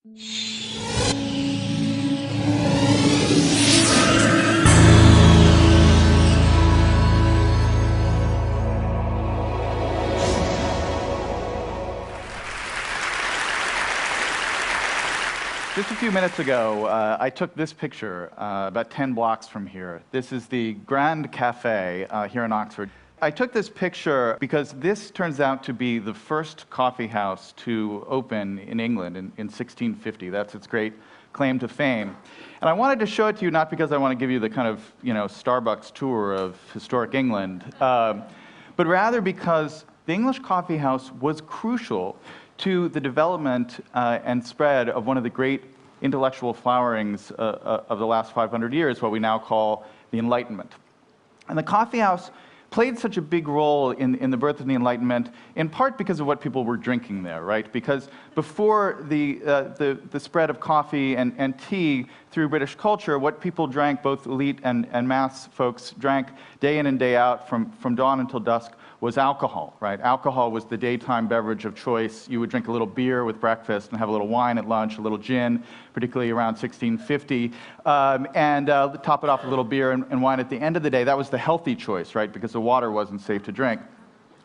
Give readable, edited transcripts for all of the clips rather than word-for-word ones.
Just a few minutes ago, I took this picture about 10 blocks from here. This is the Grand Cafe here in Oxford. I took this picture because this turns out to be the first coffee house to open in England in 1650. That's its great claim to fame. And I wanted to show it to you not because I want to give you the kind of, Starbucks tour of historic England, but rather because the English coffee house was crucial to the development and spread of one of the great intellectual flowerings of the last 500 years, what we now call the Enlightenment. And the coffee house played such a big role in the birth of the Enlightenment, in part because of what people were drinking there, right? Because before the spread of coffee and tea through British culture, what people drank, both elite and mass folks drank day in and day out from dawn until dusk, was alcohol, right? Alcohol was the daytime beverage of choice. You would drink a little beer with breakfast and have a little wine at lunch, a little gin, particularly around 1650, and top it off with a little beer and wine at the end of the day. That was the healthy choice, right? Because the water wasn't safe to drink.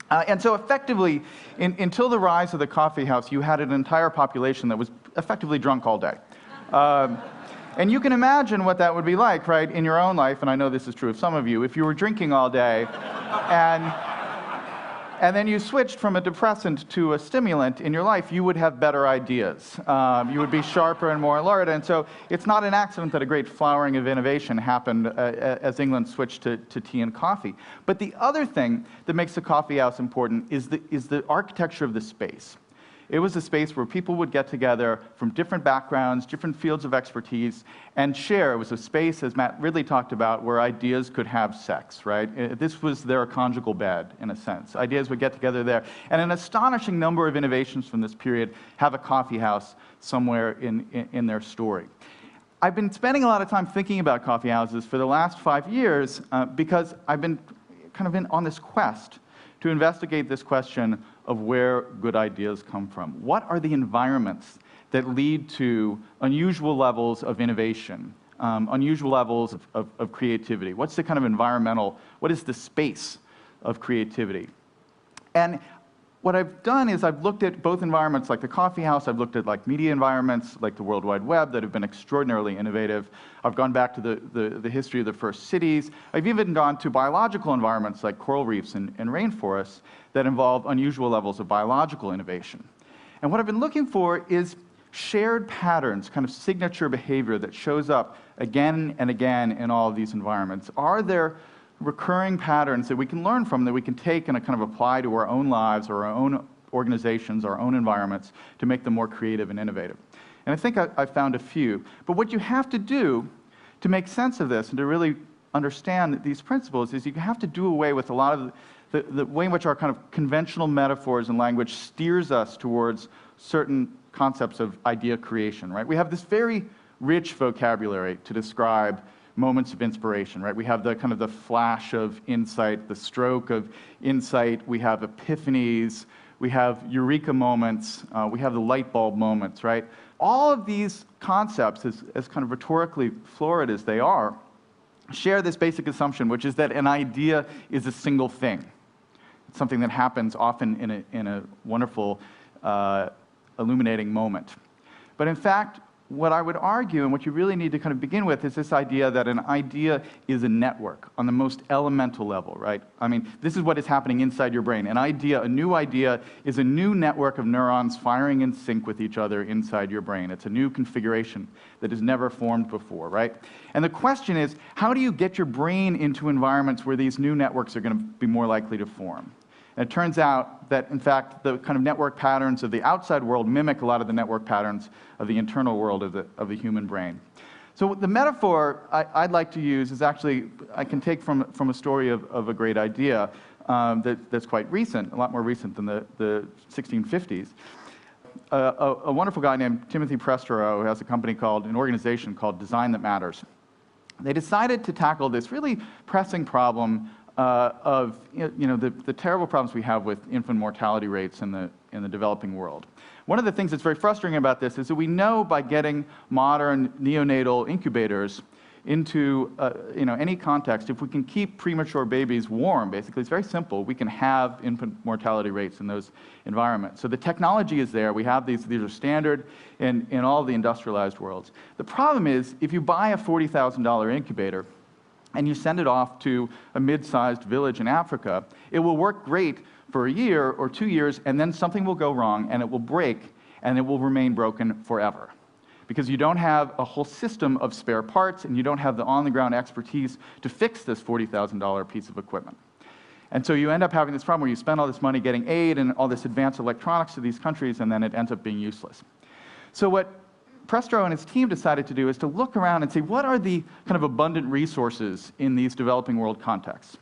And so effectively, until the rise of the coffee house, you had an entire population that was effectively drunk all day. And you can imagine what that would be like, right, in your own life, and I know this is true of some of you, if you were drinking all day and then you switched from a depressant to a stimulant in your life, you would have better ideas. You would be sharper and more alert. And so it's not an accident that a great flowering of innovation happened as England switched to tea and coffee. But the other thing that makes the coffee house important is the architecture of the space. It was a space where people would get together from different backgrounds, different fields of expertise, and share. It was a space, as Matt Ridley talked about, where ideas could have sex, right? This was their conjugal bed, in a sense. Ideas would get together there. And an astonishing number of innovations from this period have a coffee house somewhere in their story. I've been spending a lot of time thinking about coffee houses for the last 5 years because I've been kind of on this quest to investigate this question of where good ideas come from. What are the environments that lead to unusual levels of innovation, unusual levels of creativity? What's the kind of environmental, what is the space of creativity? And what I've done is I've looked at both environments like the coffee house, I've looked at like media environments like the World Wide Web that have been extraordinarily innovative. I've gone back to the history of the first cities. I've even gone to biological environments like coral reefs and rainforests that involve unusual levels of biological innovation. And what I've been looking for is shared patterns, kind of signature behavior that shows up again and again in all of these environments. Are there recurring patterns that we can learn from, that we can take and kind of apply to our own lives or our own organizations, our own environments, to make them more creative and innovative? And I think I found a few. But what you have to do to make sense of this and to really understand these principles is you have to do away with a lot of the way in which our kind of conventional metaphors and language steers us towards certain concepts of idea creation, right? We have this very rich vocabulary to describe moments of inspiration, right? We have the kind of the flash of insight, the stroke of insight, we have epiphanies, we have eureka moments, we have the light bulb moments, right? All of these concepts, as kind of rhetorically florid as they are, share this basic assumption, which is that an idea is a single thing. It's something that happens often in a wonderful, illuminating moment. But in fact, what I would argue, and what you really need to kind of begin with, is this idea that an idea is a network on the most elemental level, right? I mean, this is what is happening inside your brain. An idea, a new idea, is a new network of neurons firing in sync with each other inside your brain. It's a new configuration that has never formed before, right? And the question is, how do you get your brain into environments where these new networks are going to be more likely to form? And it turns out that, in fact, the kind of network patterns of the outside world mimic a lot of the network patterns of the internal world of the human brain. So the metaphor I'd like to use is actually, I can take from a story of a great idea that's quite recent, a lot more recent than the 1650s. A wonderful guy named Timothy Prestero, who has an organization called Design That Matters. They decided to tackle this really pressing problem of the terrible problems we have with infant mortality rates in in the developing world. One of the things that's very frustrating about this is that we know by getting modern neonatal incubators into any context, if we can keep premature babies warm, basically, it's very simple, we can have infant mortality rates in those environments. So the technology is there. We have these are standard in all the industrialized worlds. The problem is, if you buy a $40,000 incubator and you send it off to a mid-sized village in Africa, it will work great for a year or 2 years, and then something will go wrong, and it will break, and it will remain broken forever. Because you don't have a whole system of spare parts, and you don't have the on-the-ground expertise to fix this $40,000 piece of equipment. And so you end up having this problem where you spend all this money getting aid and all this advanced electronics to these countries, and then it ends up being useless. So what Prestro and his team decided to do is to look around and say, what are the kind of abundant resources in these developing world contexts?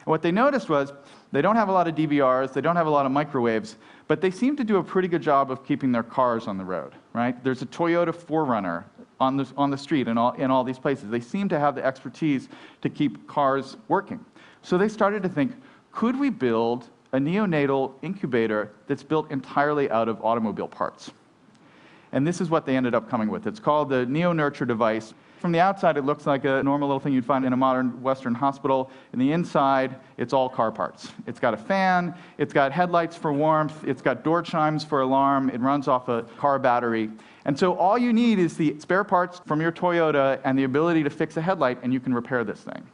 And what they noticed was, they don't have a lot of DVRs, they don't have a lot of microwaves, but they seem to do a pretty good job of keeping their cars on the road, right? There's a Toyota 4Runner on the street in all these places. They seem to have the expertise to keep cars working. So they started to think, could we build a neonatal incubator that's built entirely out of automobile parts? And this is what they ended up coming with. It's called the NeoNurture device. From the outside, it looks like a normal little thing you'd find in a modern Western hospital. In the inside, it's all car parts. It's got a fan, it's got headlights for warmth, it's got door chimes for alarm, it runs off a car battery. And so all you need is the spare parts from your Toyota and the ability to fix a headlight, and you can repair this thing.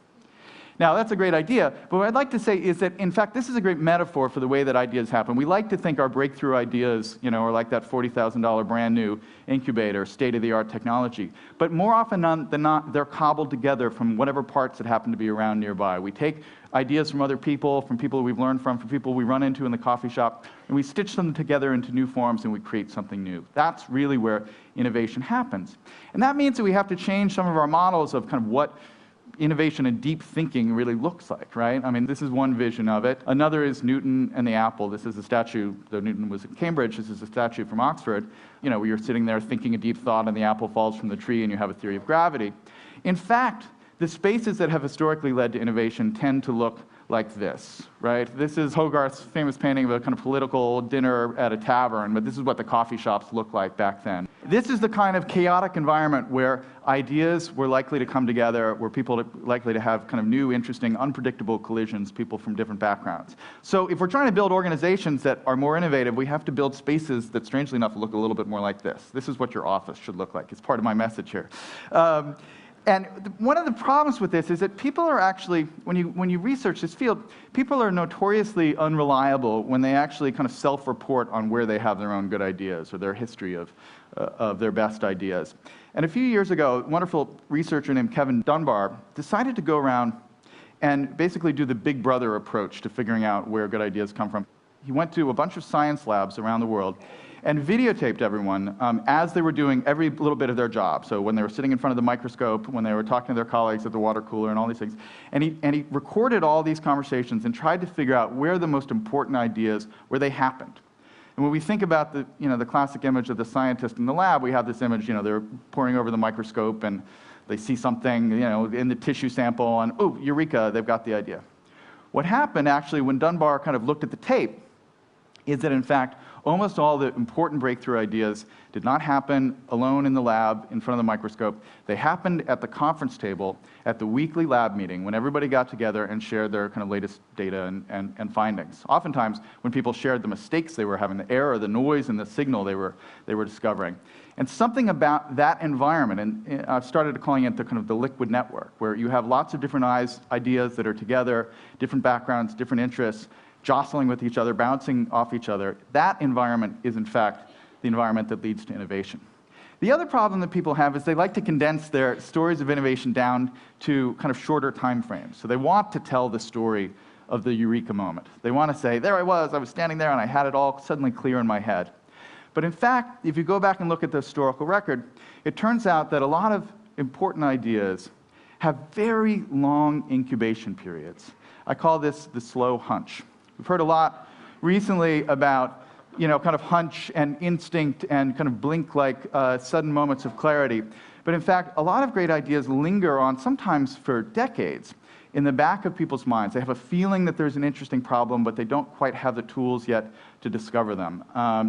Now, that's a great idea, but what I'd like to say is that, in fact, this is a great metaphor for the way that ideas happen. We like to think our breakthrough ideas, are like that $40,000 brand new incubator, state-of-the-art technology. But more often than not, they're cobbled together from whatever parts that happen to be around nearby. We take ideas from other people, from people we've learned from people we run into in the coffee shop, and we stitch them together into new forms, and we create something new. That's really where innovation happens. And that means that we have to change some of our models of kind of what innovation and deep thinking really looks like, right? I mean, this is one vision of it. Another is Newton and the apple. This is a statue, though Newton was at Cambridge, this is a statue from Oxford, where you're sitting there thinking a deep thought and the apple falls from the tree and you have a theory of gravity. In fact, the spaces that have historically led to innovation tend to look like this, right? This is Hogarth's famous painting of a kind of political dinner at a tavern, but this is what the coffee shops looked like back then. This is the kind of chaotic environment where ideas were likely to come together, where people are likely to have kind of new, interesting, unpredictable collisions, people from different backgrounds. So if we're trying to build organizations that are more innovative, we have to build spaces that, strangely enough, look a little bit more like this. This is what your office should look like. It's part of my message here. And one of the problems with this is that people are actually, when you research this field, people are notoriously unreliable when they actually kind of self-report on where they have their own good ideas or their history of their best ideas. And a few years ago, a wonderful researcher named Kevin Dunbar decided to go around and basically do the Big Brother approach to figuring out where good ideas come from. He went to a bunch of science labs around the world and videotaped everyone as they were doing every little bit of their job. So when they were sitting in front of the microscope, when they were talking to their colleagues at the water cooler and all these things. And he recorded all these conversations and tried to figure out where the most important ideas, where they happened. And when we think about the classic image of the scientist in the lab, we have this image, they're poring over the microscope and they see something, in the tissue sample and, oh, eureka, they've got the idea. What happened actually when Dunbar kind of looked at the tape is that, in fact, almost all the important breakthrough ideas did not happen alone in the lab in front of the microscope. They happened at the conference table at the weekly lab meeting when everybody got together and shared their kind of latest data and findings. Oftentimes, when people shared the mistakes they were having, the error, the noise, and the signal they were discovering. And something about that environment, and I've started calling it the kind of the liquid network, where you have lots of different ideas that are together, different backgrounds, different interests, jostling with each other, bouncing off each other. That environment is, in fact, the environment that leads to innovation. The other problem that people have is they like to condense their stories of innovation down to kind of shorter time frames. So they want to tell the story of the eureka moment. They want to say, there I was standing there and I had it all suddenly clear in my head. But in fact, if you go back and look at the historical record, it turns out that a lot of important ideas have very long incubation periods. I call this the slow hunch. We've heard a lot recently about, kind of hunch and instinct and kind of blink-like sudden moments of clarity. But in fact, a lot of great ideas linger on, sometimes for decades, in the back of people's minds. They have a feeling that there's an interesting problem, but they don't quite have the tools yet to discover them.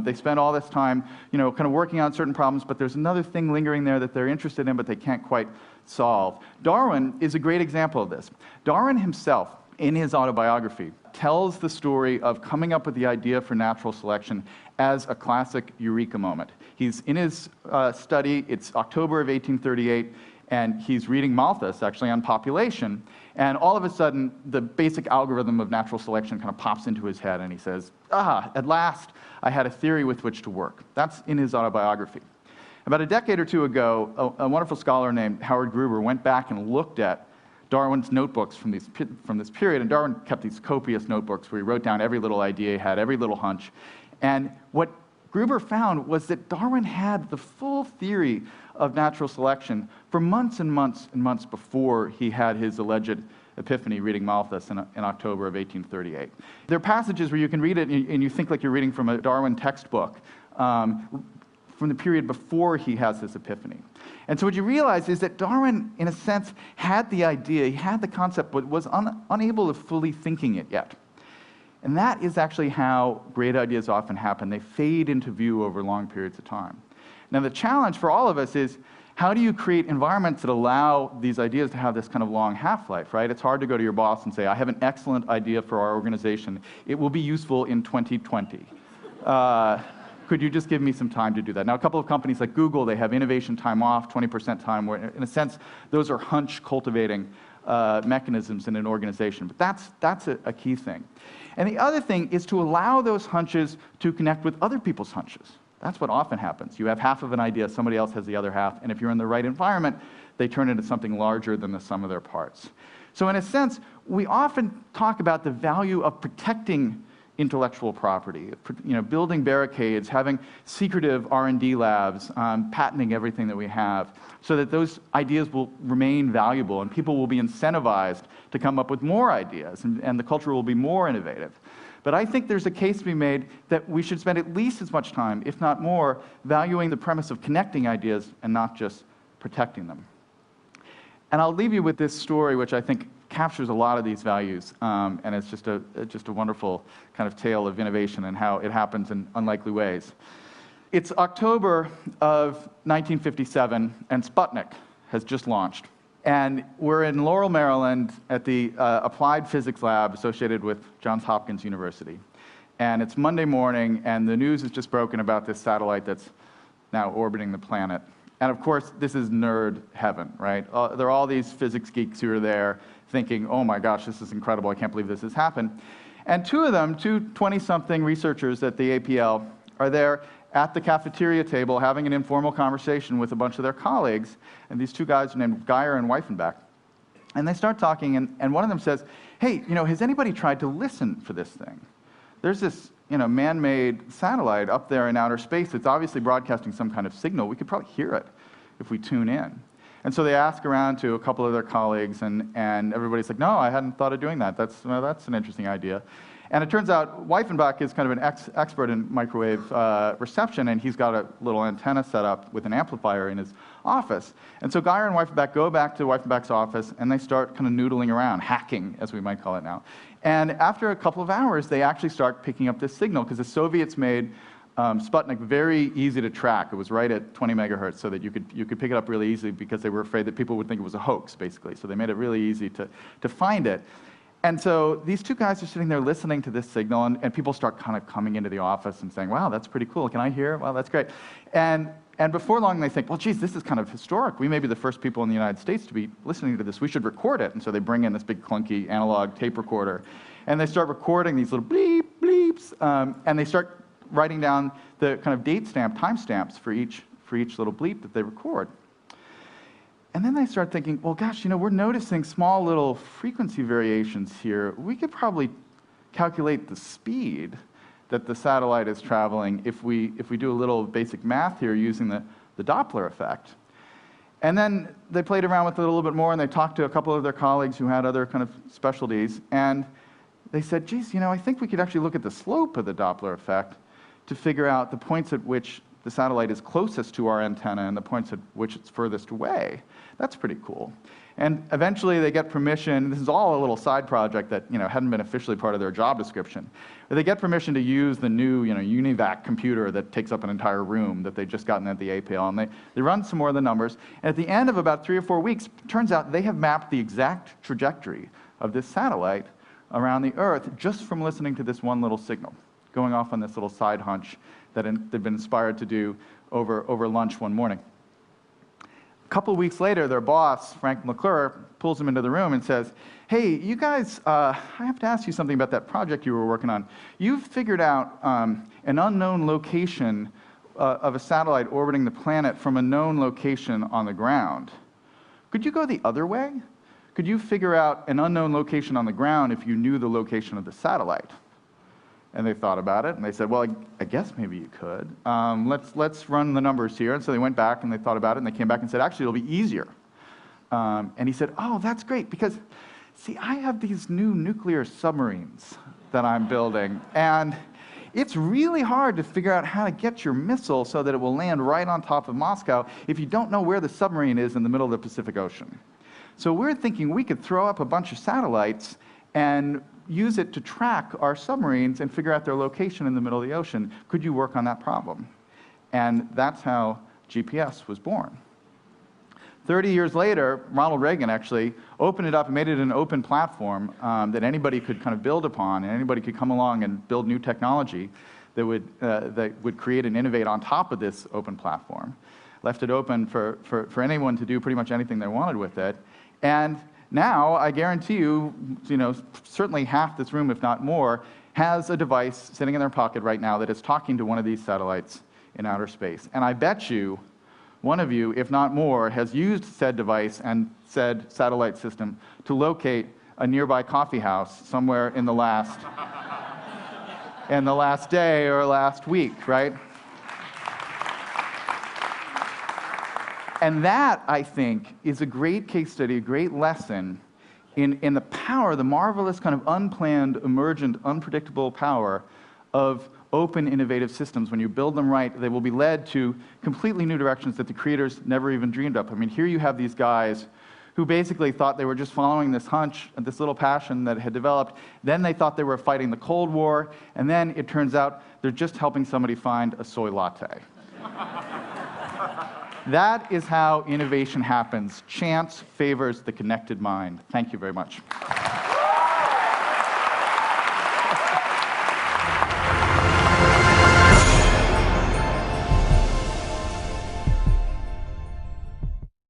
They spend all this time, kind of working on certain problems, but there's another thing lingering there that they're interested in, but they can't quite solve. Darwin is a great example of this. Darwin himself, in his autobiography, tells the story of coming up with the idea for natural selection as a classic eureka moment. He's in his study, it's October of 1838, and he's reading Malthus, actually, on population, and all of a sudden, the basic algorithm of natural selection kind of pops into his head, and he says, at last, I had a theory with which to work. That's in his autobiography. About a decade or two ago, a wonderful scholar named Howard Gruber went back and looked at Darwin's notebooks from this period, and Darwin kept these copious notebooks where he wrote down every little idea he had, every little hunch, and what Gruber found was that Darwin had the full theory of natural selection for months and months and months before he had his alleged epiphany reading Malthus in October of 1838. There are passages where you can read it and you think like you're reading from a Darwin textbook from the period before he has his epiphany. And so what you realize is that Darwin, in a sense, had the idea, he had the concept, but was unable to fully thinking it yet. And that is actually how great ideas often happen. They fade into view over long periods of time. Now, the challenge for all of us is, how do you create environments that allow these ideas to have this kind of long half-life, right? It's hard to go to your boss and say, I have an excellent idea for our organization. It will be useful in 2020. Could you just give me some time to do that? Now, a couple of companies like Google, they have innovation time off, 20% time, where in a sense, those are hunch cultivating mechanisms in an organization. But that's a key thing. And the other thing is to allow those hunches to connect with other people's hunches. That's what often happens. You have half of an idea, somebody else has the other half, and if you're in the right environment, they turn into something larger than the sum of their parts. So in a sense, we often talk about the value of protecting intellectual property, building barricades, having secretive R&D labs, patenting everything that we have, so that those ideas will remain valuable and people will be incentivized to come up with more ideas, and the culture will be more innovative. But I think there's a case to be made that we should spend at least as much time, if not more, valuing the premise of connecting ideas and not just protecting them. And I'll leave you with this story, which I think captures a lot of these values, and it's just a wonderful kind of tale of innovation and how it happens in unlikely ways. It's October of 1957, and Sputnik has just launched. And we're in Laurel, Maryland, at the Applied Physics Lab associated with Johns Hopkins University. And it's Monday morning, and the news has just broken about this satellite that's now orbiting the planet. And of course, this is nerd heaven, right? There are all these physics geeks who are there thinking, oh my gosh, this is incredible, I can't believe this has happened. And two of them, two 20-something researchers at the APL, are there at the cafeteria table having an informal conversation with a bunch of their colleagues, and these two guys are named Geyer and Weifenbach. And they start talking, and one of them says, hey, has anybody tried to listen for this thing? There's this man-made satellite up there in outer space that's obviously broadcasting some kind of signal. We could probably hear it if we tune in. And so they ask around to a couple of their colleagues, and everybody's like, no, I hadn't thought of doing that. That's an interesting idea. And it turns out Weifenbach is kind of an expert in microwave reception, and he's got a little antenna set up with an amplifier in his office. And so Geyer and Weifenbach go back to Weifenbach's office, and they start kind of noodling around, hacking, as we might call it now. And after a couple of hours, they actually start picking up this signal, because the Soviets made Sputnik very easy to track. It was right at 20 megahertz, so that you could pick it up really easily, because they were afraid that people would think it was a hoax, basically. So they made it really easy to find it. And so these two guys are sitting there listening to this signal, and people start kind of coming into the office and saying, wow, that's pretty cool. Can I hear? Well, that's great. And before long, they think, well, geez, this is kind of historic. We may be the first people in the United States to be listening to this. We should record it. And so they bring in this big clunky analog tape recorder, and they start recording these little bleep, bleeps, and they start writing down the kind of date stamp, time stamps for each little bleep that they record. And then they start thinking, well, gosh, we're noticing small little frequency variations here. We could probably calculate the speed that the satellite is traveling if we do a little basic math here using the Doppler effect. And then they played around with it a little bit more, and they talked to a couple of their colleagues who had other kind of specialties, and they said, geez, I think we could actually look at the slope of the Doppler effect to figure out the points at which the satellite is closest to our antenna and the points at which it's furthest away. That's pretty cool. And eventually they get permission. This is all a little side project that hadn't been officially part of their job description. But they get permission to use the new UniVac computer that takes up an entire room that they'd just gotten at the APL. And they run some more of the numbers. And at the end of about 3 or 4 weeks, it turns out they have mapped the exact trajectory of this satellite around the Earth just from listening to this one little signal, going off on this little side hunch that they've been inspired to do over lunch one morning. A couple of weeks later, their boss, Frank McClure, pulls them into the room and says, hey, you guys, I have to ask you something about that project you were working on. You've figured out an unknown location of a satellite orbiting the planet from a known location on the ground. Could you go the other way? Could you figure out an unknown location on the ground if you knew the location of the satellite? And they thought about it, and they said, well, I guess maybe you could. Let's run the numbers here. And so they went back, and they thought about it, and they came back and said, actually, it'll be easier. And he said, oh, that's great, because, see, I have these new nuclear submarines that I'm building, and it's really hard to figure out how to get your missile so that it will land right on top of Moscow if you don't know where the submarine is in the middle of the Pacific Ocean. So we're thinking we could throw up a bunch of satellites and use it to track our submarines and figure out their location in the middle of the ocean. Could you work on that problem? And that's how GPS was born. 30 years later, Ronald Reagan actually opened it up and made it an open platform that anybody could kind of build upon, and anybody could come along and build new technology that would create and innovate on top of this open platform. Left it open for anyone to do pretty much anything they wanted with it. And now, I guarantee you, certainly half this room, if not more, has a device sitting in their pocket right now that is talking to one of these satellites in outer space. And I bet you, one of you, if not more, has used said device and said satellite system to locate a nearby coffee house somewhere in the last day or last week, right? And that, I think, is a great case study, a great lesson in the power, the marvelous kind of unplanned, emergent, unpredictable power of open, innovative systems. When you build them right, they will be led to completely new directions that the creators never even dreamed of. I mean, here you have these guys who basically thought they were just following this hunch, this little passion that had developed. Then they thought they were fighting the Cold War, and then it turns out they're just helping somebody find a soy latte. That is how innovation happens. Chance favors the connected mind. Thank you very much.